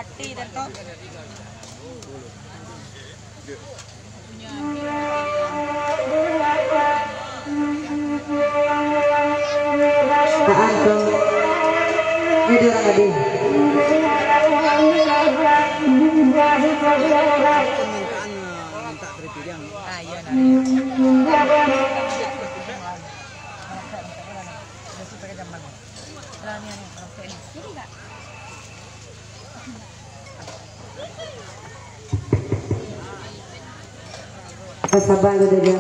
Mati dan kau. Ini orang tadi. Sabar udah dia.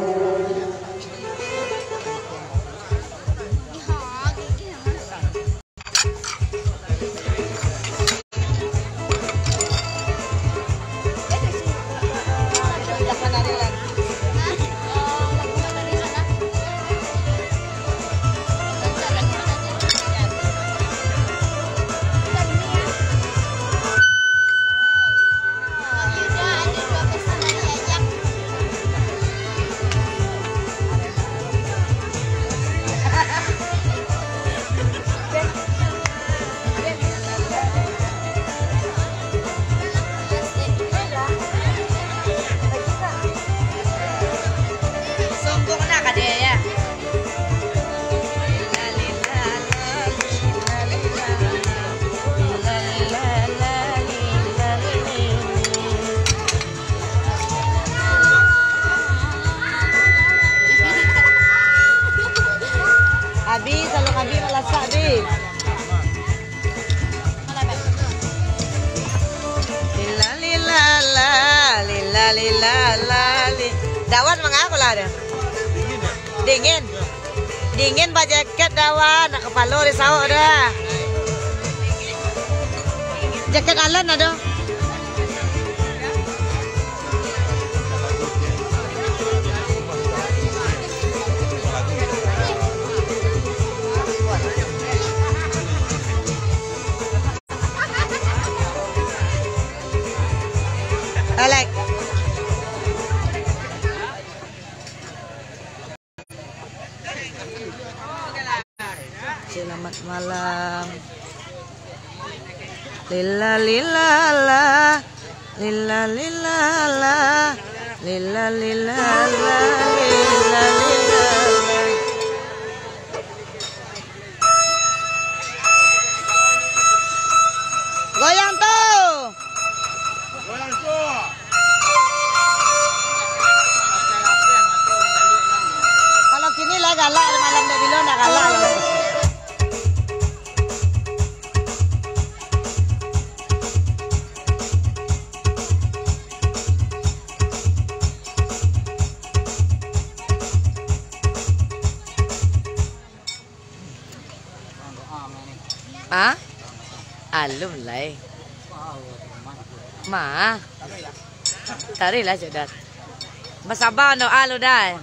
Abi, kalau Abi melasak Abi. Lila lila la, lila lila la. Dawan mengaku lah ada. Dingin. Dingin pak jaket dawan, nak kepala risau dah. Jaket Alan ada. Alek. Selamat malam. Lila lila la, lila lila la, lila lila la, lila lila la. Goyang tuh. Goyang tuh. Kalau kini lah galak malam dah bilang nak galak. Ah? Alum lah. Ma. Tari lah sudah. Masabar no alu dah.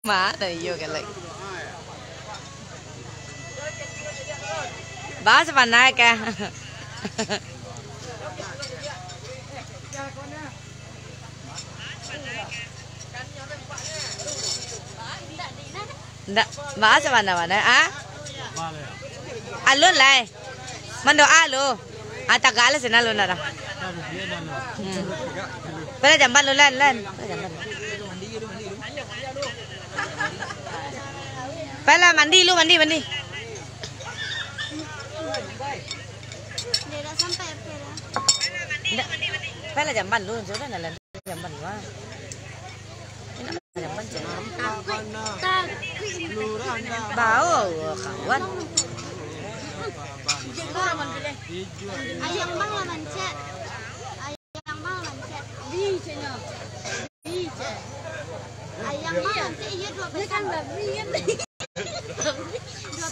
Má này vô cái lịch bá cho bạn này kìa. Bá cho bạn nào bạn này á ăn luôn này mình đồ ăn luôn ăn tak galas sih nalo nara. Pada jamban luôn lên. Pala mandi lu mandi. Pala jamban lu sudah nalan jamban wah. Ini jamban bau kawan. Ayang bang lah mancet. Ayang bang mancet. Bijanya. Bija. Ayang bang mancet iya 12 kan babi kan.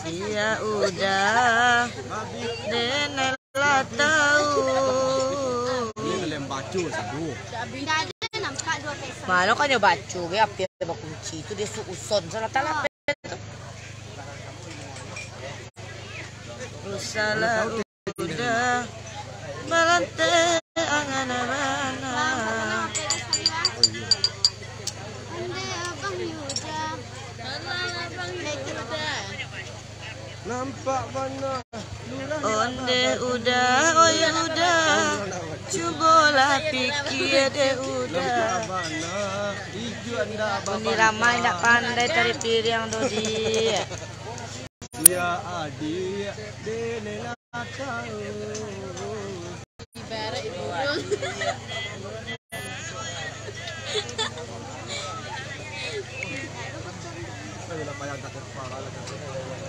Iya udah denela tahu. Ini lem baju satu. Tidak ada nampak 2 peso. Mana kan ya baju, dia apa dia kunci itu dia suuson salah talap. salah udah melantai angan-angan. Nampak mana Onde udah, oh ya udah, cobalah pikir deh udah. Ini ramai nak pandai cari piring dodi. Ya adik dene tahu. Ibarat ibu.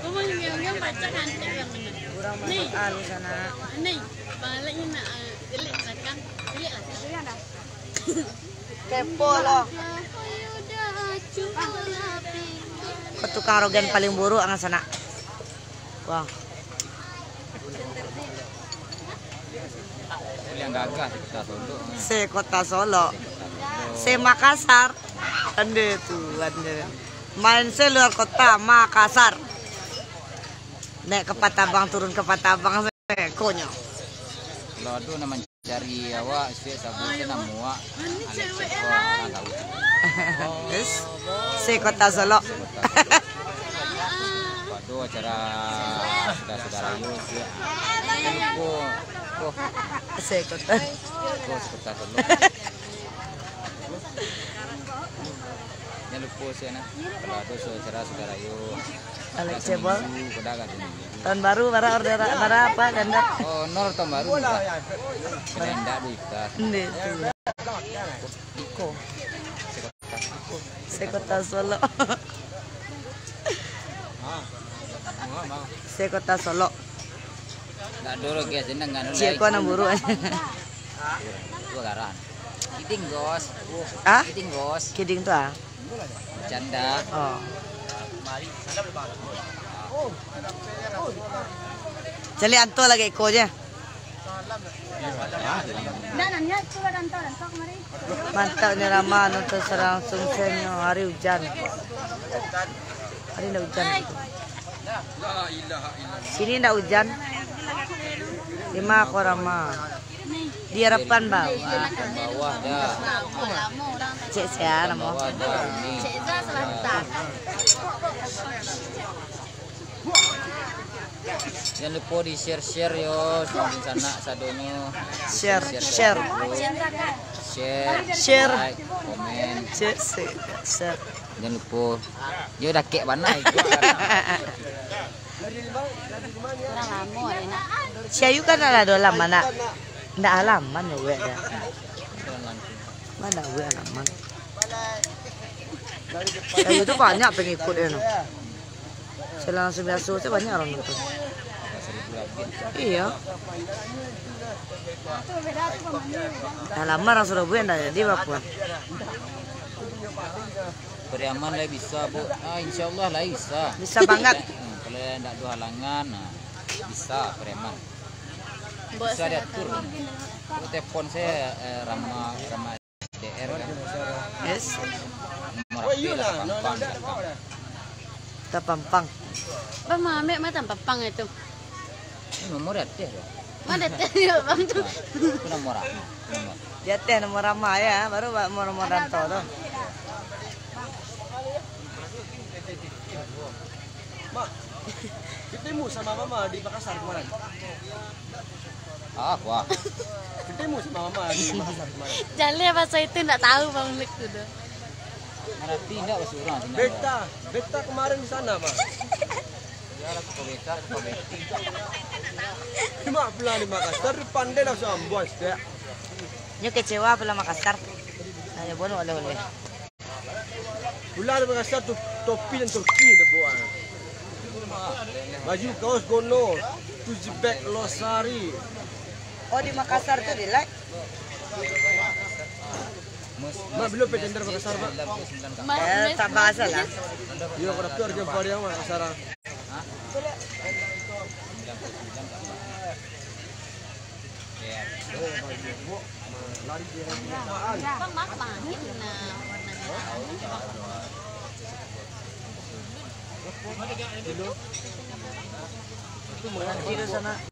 Kamu yang baca cantik yang mana? Kurang masuk al sana. Nih, baliknya nak gelik kan? Gelik lah. Kepo loh. Tukang arogan paling buruk ang sana. Wah. Yang gagah kita Solo. Se kota Solo. Se Makassar. Ande tuh, ande. Main se luar kota Makassar. Naik ke Patabang, turun ke Patabang, konyol. Kalau ada nama cari awak, saya sabutnya nama awak. Yes. Se kota Solo. Waduh acara saudara-saudara yuk. Se kota. Kota Solo. Jangan lupa sih nak. Kalau ada acara saudara yuk. Alex cebol. Pedagang. Tahun baru bara order bara apa ganda? Oh, nol tahun baru. Ganda kita. Nih tuh. Iko. Se kota Solo. Se kota Solo. Tak dulu guys, ini nggak nol. Cie ko nang buru. Dua garan. Kiting gos. Ah? Kiting gos. Kidding tuh ah. Canda. Oh. Jali anto lagi iko aja. Mantap ni Rama nonton serang sungsenyo hari hujan. Hari ndak hujan. Sini ndak hujan. Lima ko Rama. Di harapan bawah. Bawah dah. Cek saya nama. Bawah dah ini. Jangan lupa di share yo di sana sadonyo. Share. Share. Share. Like, komen. Cek share. Jangan lupa. Yo dah kek mana itu. Siayu kan ada dalam mana? Ndak halaman ya we ya. Mana we halaman? Siayu itu banyak pengikutnya no. Selang 19 itu banyak orang nonton. Iya. Halaman orang Surabaya ndak jadi Papua. Beriaman lah bisa bu. Insyaallah lah bisa. Bisa banget. Kalau ndak ada halangan, bisa beriaman. Bisa diatur. Telepon saya Rama DR kan. Yes. Nomor HP Tapampang. Bang mame mah tanpa pang itu. Nomor ada ya. Mana tadi bang tu? Itu nomor apa? Nomor. Dia teh nomor Rama ya, baru nomor Ranto tuh. Mak, ketemu sama mama di Makassar kemarin. Ah, wah. Ketemu sama mama di Makassar kemarin. Jalan bahasa itu tak tahu bang Lik tu dah. Mana tindak bahasa orang tindak. Beta kemarin di sana, Mak. Ya, aku ke beta. Mak pulang di Makassar pandai langsung ambos dia. Nyo kecewa pula Makassar. Hanya bono oleh-oleh. Pulang di Makassar tuh topi dan Turki dia bawa. Baju kaos gono, tujibek losari. Oh di Makassar tuh di like. Mak belum tender Makassar, Mak. Tak bahasa lah. Yo, kalau tu orang jumpa dia Makassar. Bang mak pangit nah warnanya. Dulu. Itu Nanti di sana.